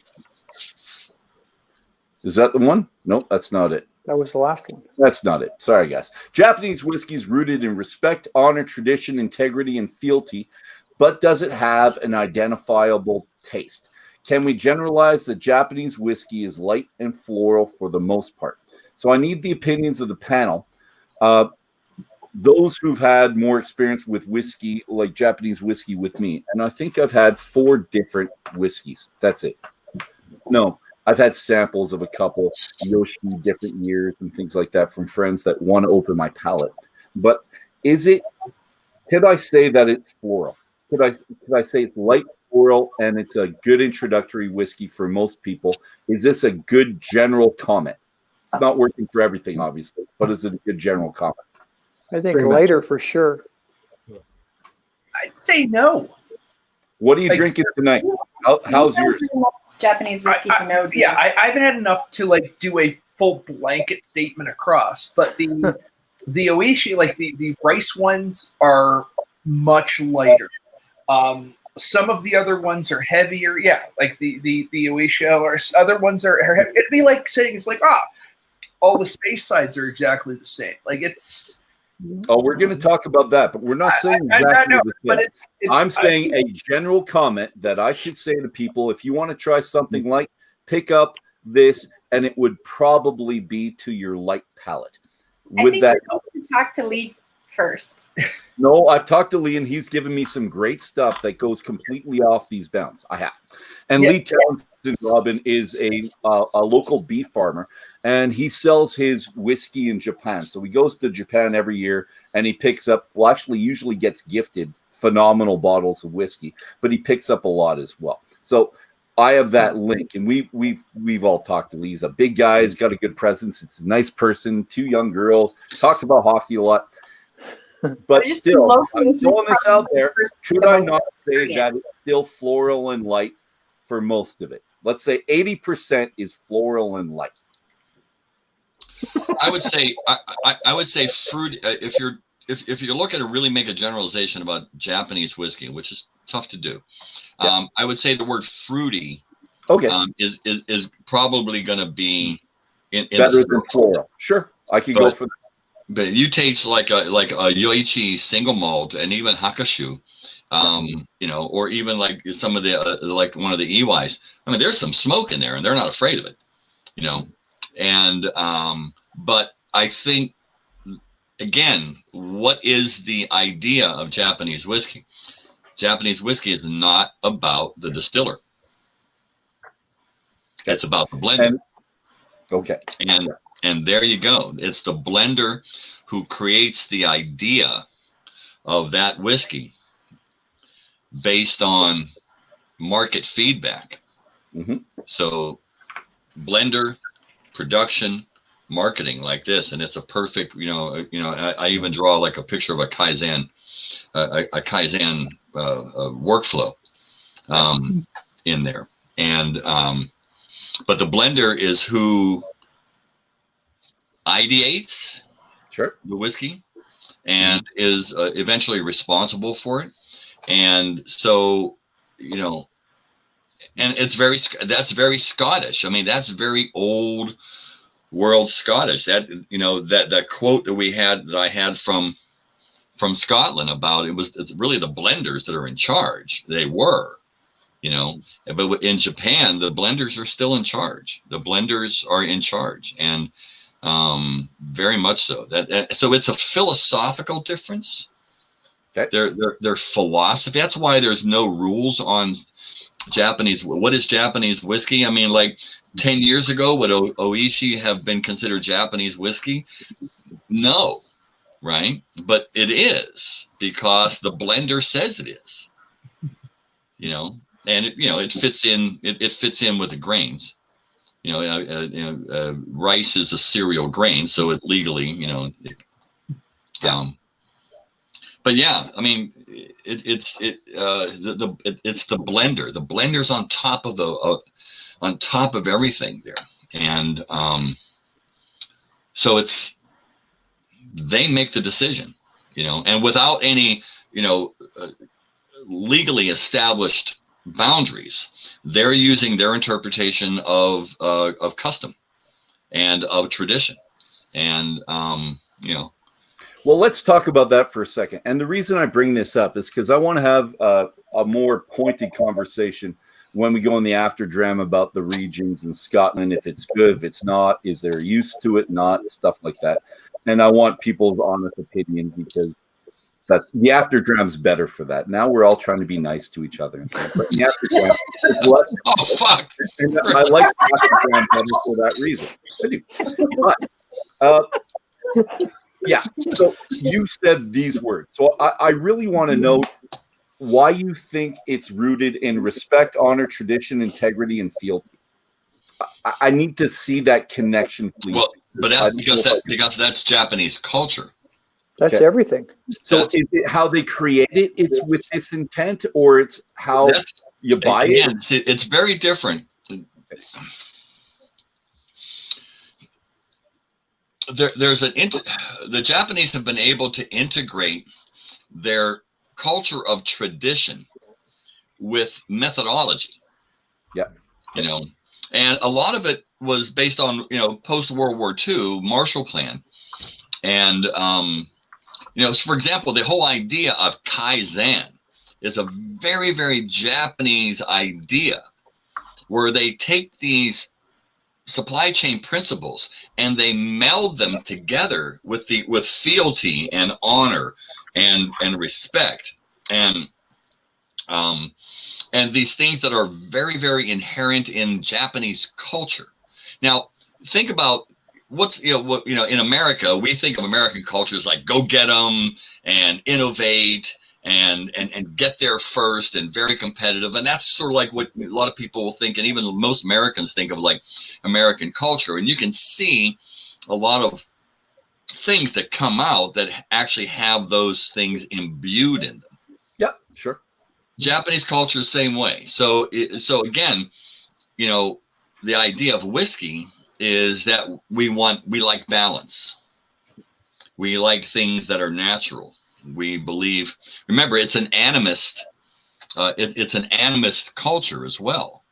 Is that the one? No, that's not it. That was the last one. That's not it. Sorry, guys. Japanese whiskey is rooted in respect, honor, tradition, integrity, and fealty, but does it have an identifiable taste? Can we generalize that Japanese whiskey is light and floral for the most part? So I need the opinions of the panel. Those who've had more experience with whiskey, like Japanese whiskey with me, and I think I've had 4 different whiskeys. That's it. No. I've had samples of a couple Yoshi different years and things like that from friends that want to open my palate. But could I say that it's floral? Could I say it's light floral and it's a good introductory whiskey for most people? Is this a good general comment? It's not working for everything, obviously, but is it a good general comment? I think later for sure. I'd say no. What are you drinking tonight? How's yours? Japanese whiskey to know. Yeah, I haven't had enough to like do a full blanket statement across, but the Oishi, like the rice ones, are much lighter. Some of the other ones are heavier. Yeah, like the Oishi or other ones are heavy. It'd be like saying it's like all the space sides are exactly the same. Like it's. Oh, we're going to talk about that, but we're not saying exactly the same. But I'm saying a general comment that I could say to people: if you want to try something light, pick up this, and it would probably be to your light palate. I think you have to talk to Lee first. No, I've talked to Lee, and he's given me some great stuff that goes completely off these bounds. I have. And Lee Townsend, Robin, is a local beef farmer, and he sells his whiskey in Japan. So he goes to Japan every year, and he picks up, well, actually usually gets gifted phenomenal bottles of whiskey, but he picks up a lot as well. So I have that link, and we've all talked to Lee. He's a big guy. He's got a good presence. It's a nice person, 2 young girls, talks about hockey a lot. But still, I'm throwing this out there. Could I not say that it's still floral and light for most of it? Let's say 80% is floral and light. I would say fruit. If you're looking to really make a generalization about Japanese whiskey, which is tough to do, I would say the word fruity. Okay. Is probably going to be in better than floral. Sure, I could go for that. But you taste like a Yoichi single malt and even Hakashu, or even like some of the like one of the Iwais. I mean, there's some smoke in there, and they're not afraid of it, And but I think again, what is the idea of Japanese whiskey? Japanese whiskey is not about the distiller. It's about the blender. And there you go. It's the blender who creates the idea of that whiskey based on market feedback. Mm-hmm. So blender, production, marketing like this. And it's a perfect, I even draw like a picture of a Kaizen, workflow in there. And, but the blender is who ideates the whiskey and is eventually responsible for it. And so, and that's very Scottish. I mean, that's very old world Scottish. That, that quote that I had from Scotland about it's really the blenders that are in charge. They were, but in Japan, the blenders are still in charge. The blenders are in charge. And Very much so. So it's a philosophical difference. Okay. Their philosophy. That's why there's no rules on Japanese. What is Japanese whiskey? I mean, like 10 years ago, would Oishi have been considered Japanese whiskey? No, right? But it is, because the blender says it is. And it fits in. It fits in with the grains. Rice is a cereal grain, so it legally, but yeah, I mean, it's the blender. The blender's on top of everything there, and so they make the decision, and without any legally established boundaries. They're using their interpretation of custom and of tradition, and Well, let's talk about that for a second. And the reason I bring this up is because I want to have a more pointed conversation when we go in the after dram about the regions in Scotland, if it's good, if it's not, is there use to it, not, stuff like that. And I want people's honest opinion, because the after dram's better for that. Now we're all trying to be nice to each other and things, but the after dram is what. Oh fuck! And I like the after dram better for that reason. I do. But, yeah. So you said these words. So I really want to know why you think it's rooted in respect, honor, tradition, integrity, and fealty. I need to see that connection, please. Well, but because that's Japanese culture. That's Okay. everything. So is it how they create it? It's with this intent, or it's how you buy it? It's very different. The Japanese have been able to integrate their culture of tradition with methodology. Yeah. And a lot of it was based on, post World War II Marshall Plan. And, for example, the whole idea of Kaizen is a very, very Japanese idea, where they take these supply chain principles and they meld them together with fealty and honor and respect and these things that are very, very inherent in Japanese culture. Now, think about in America, we think of American culture as like go get them and innovate and get there first and very competitive. And that's sort of like what a lot of people will think, and even most Americans think of like American culture. And you can see a lot of things that come out that actually have those things imbued in them. Yeah, sure. Japanese culture, same way. So again, the idea of whiskey is that we like balance. We like things that are natural. We believe, remember, it's an animist, it's an animist culture as well,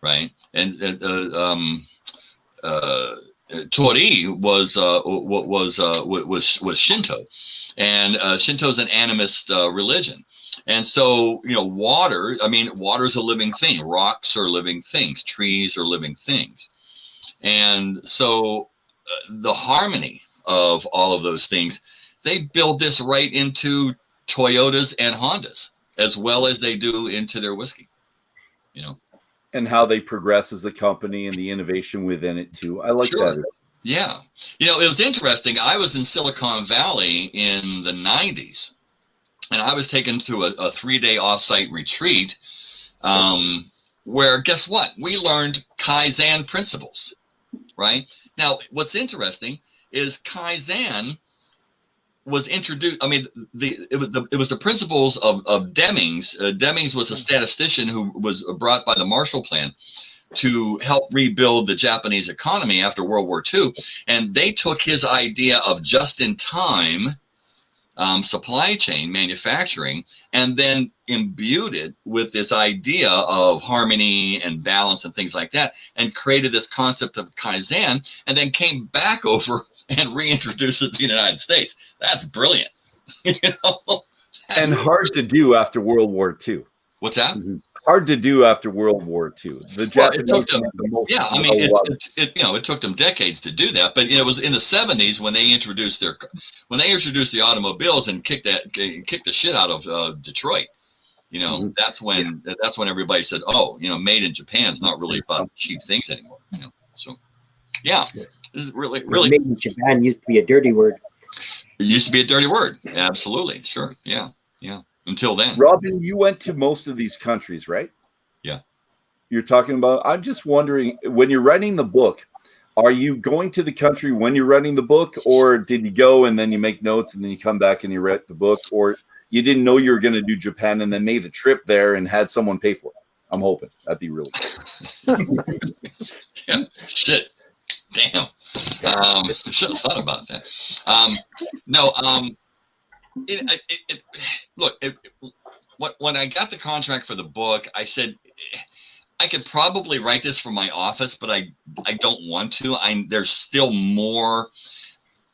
right? And Tori was Shinto, and Shinto's an animist religion. And so, water's a living thing. Rocks are living things. Trees are living things. And so the harmony of all of those things, they build this right into Toyotas and Hondas, as well as they do into their whiskey, And how they progress as a company and the innovation within it too. I like that. Yeah. It was interesting. I was in Silicon Valley in the 90s, and I was taken to a 3-day offsite retreat where, guess what? We learned Kaizen principles, right? Now, what's interesting is Kaizen was introduced. I mean, it was the principles of Demings. Demings was a statistician who was brought by the Marshall Plan to help rebuild the Japanese economy after World War II. And they took his idea of just-in-time supply chain manufacturing and then imbued it with this idea of harmony and balance and things like that, and created this concept of Kaizen, and then came back over and reintroduced it to the United States. That's brilliant. And hard to do after World War II. What's that? Mm-hmm. hard to do after World War II. The Japanese took them, had the most it took them decades to do that. But it was in the 70s when they introduced the automobiles and kicked the shit out of Detroit. That's when everybody said, "Oh, made in Japan is not really about cheap things anymore." So yeah, this is really Made in Japan used to be a dirty word. It used to be a dirty word. Absolutely, sure, yeah. Until then, Robin, you went to most of these countries, right? Yeah. You're talking about. I'm just wondering, when you're writing the book, are you going to the country when you're writing the book, or did you go and then you make notes and then you come back and you write the book, or you didn't know you were going to do Japan and then made a trip there and had someone pay for it? I'm hoping that'd be really cool. Yeah, shit. Damn. I should have thought about that. When I got the contract for the book, I said I could probably write this from my office, but I don't want to. There's still more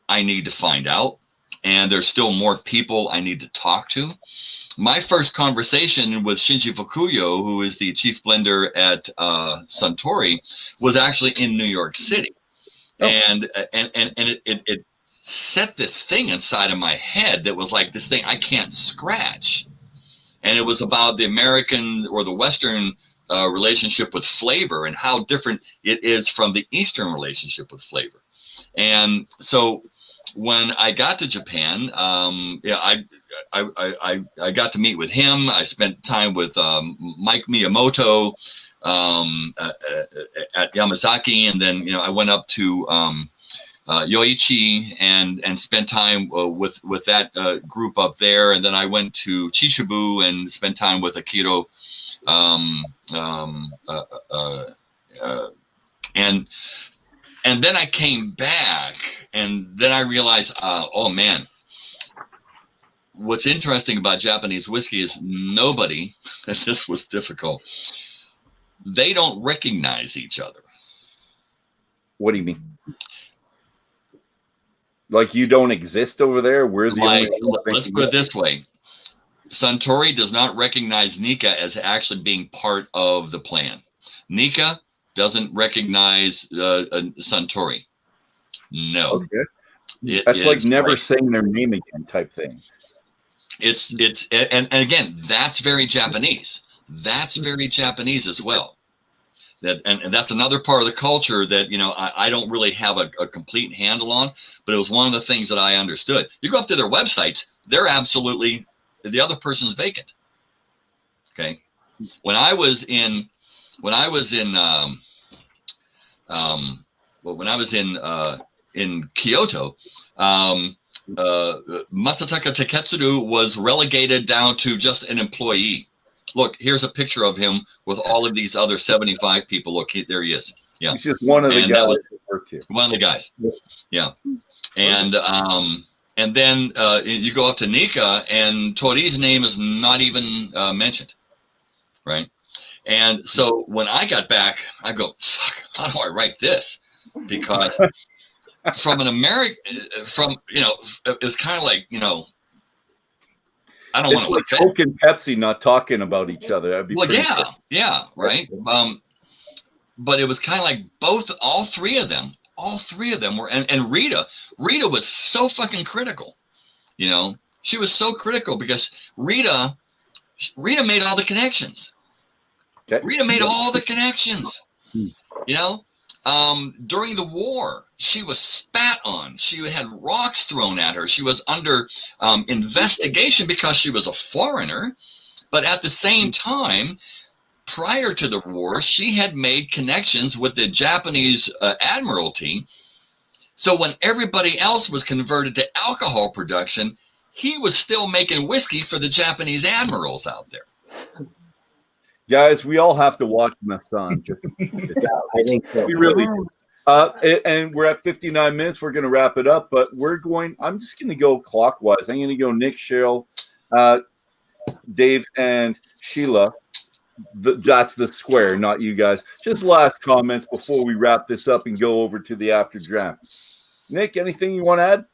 I need to find out, and there's still more people I need to talk to. My first conversation with Shinji Fukuyo, who is the chief blender at Suntory, was actually in New York City. Oh. And it set this thing inside of my head that was like this thing I can't scratch. And it was about the American or the Western relationship with flavor and how different it is from the Eastern relationship with flavor. And so when I got to Japan, I got to meet with him. I spent time with Mike Miyamoto at Yamazaki, and then I went up to Yoichi and spent time with that group up there, and then I went to Chichibu and spent time with Akiro, and then I came back, and then I realized, oh man, what's interesting about Japanese whiskey is nobody, and this was difficult, they don't recognize each other. What do you mean? Like you don't exist over there? We're the only let's put it this way. Suntory does not recognize Nika as actually being part of the plan. Nika doesn't recognize Suntory. No. Okay. That's like never saying their name again type thing. And again, that's very Japanese. That's very Japanese as well. And that's another part of the culture that I don't really have a complete handle on, but it was one of the things that I understood. You go up to their websites, they're absolutely, the other person's vacant. Okay. When I was in Kyoto, Masataka Tikitsuru was relegated down to just an employee. Look, here's a picture of him with all of these other 75 people. Look, there he is. Yeah, he's just one of the guys. One of the guys. Yeah, and then you go up to Nika, and Tori's name is not even mentioned, right? And so when I got back, I go, fuck, how do I write this? Because from an American, it's kind of like, I don't want to like Coke and Pepsi not talking about each other. That'd be yeah, right. But it was kind of like all three of them were, and Rita was so fucking critical. She was so critical because Rita made all the connections. Okay. Rita made all the connections. During the war, she was spat on. She had rocks thrown at her. She was under investigation because she was a foreigner. But at the same time, prior to the war, she had made connections with the Japanese Admiralty. So when everybody else was converted to alcohol production, he was still making whiskey for the Japanese admirals out there. Guys, we all have to watch Massan. I think so. We really do. And we're at 59 minutes. We're going to wrap it up, but I'm just going to go clockwise. I'm going to go Nick, Cheryl, Dave, and Sheila. That's the square, not you guys. Just last comments before we wrap this up and go over to the after draft. Nick, anything you want to add?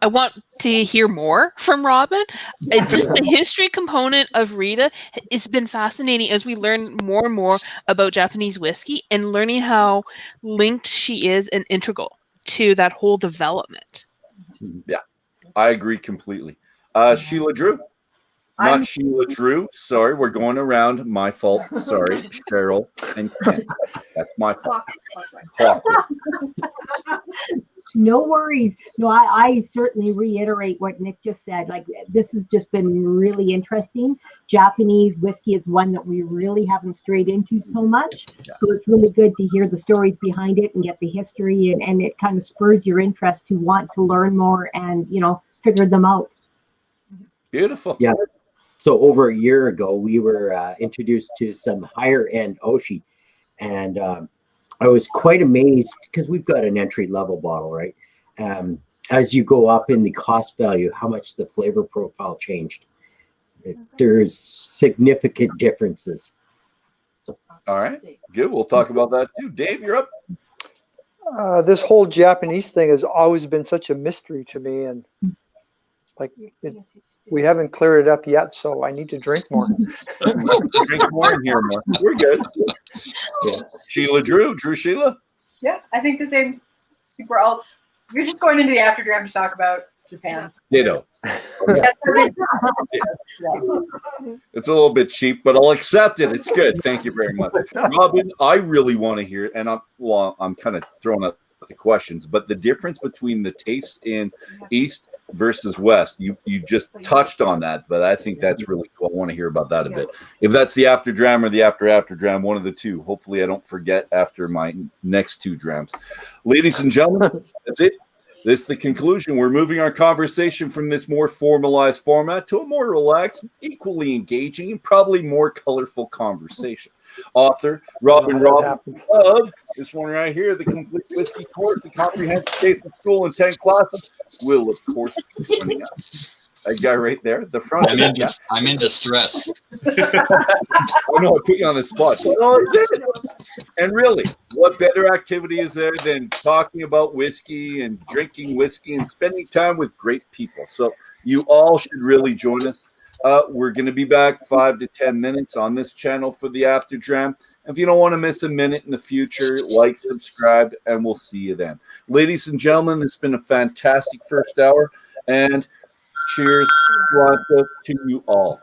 I want to hear more from Robin. It's just the history component of Rita has been fascinating as we learn more and more about Japanese whiskey and learning how linked she is and integral to that whole development. Yeah, I agree completely. Sheila Drew. Not Sheila Drew. Sorry, we're going around. My fault. Sorry, Cheryl and Ken. That's my fault. Clockwork. No worries. No, I certainly reiterate what Nick just said. Like, this has just been really interesting. Japanese whiskey is one that we really haven't strayed into so much. Yeah. So it's really good to hear the stories behind it and get the history, and it kind of spurs your interest to want to learn more and, figure them out. Beautiful. Yeah. So over a year ago, we were introduced to some higher end Oshi, and I was quite amazed because we've got an entry level bottle, right? As you go up in the cost value, how much the flavor profile changed. There's significant differences. All right. Good. We'll talk about that too. Dave, you're up. This whole Japanese thing has always been such a mystery to me, and we haven't cleared it up yet, so I need to drink more. Drink more in here, more. We're good. Yeah. Sheila Drew. Sheila. Yeah, I think the same. I think we're just going into the after dram to talk about Japan. Ditto. That's It's a little bit cheap, but I'll accept it. It's good. Thank you very much. Robin, I really want to hear, and I'm kind of throwing out the questions, but the difference between the tastes in East versus West, you just touched on that, but I think that's really cool. I want to hear about that a bit. If that's the after dram or the after dram, one of the two. Hopefully I don't forget after my next two drams. Ladies and gentlemen, that's it. This is the conclusion. We're moving our conversation from this more formalized format to a more relaxed, equally engaging, and probably more colorful conversation. Author Robin of this one right here, The Complete Whiskey Course, a comprehensive taste of school in 10 classes, will, of course, be joining us. That guy right there, the front. I'm in distress. I know I put you on the spot. Oh, and really, what better activity is there than talking about whiskey and drinking whiskey and spending time with great people? So you all should really join us. We're going to be back 5 to 10 minutes on this channel for the After Dram. If you don't want to miss a minute in the future, like, subscribe, and we'll see you then. Ladies and gentlemen, this has been a fantastic first hour, and cheers to you all.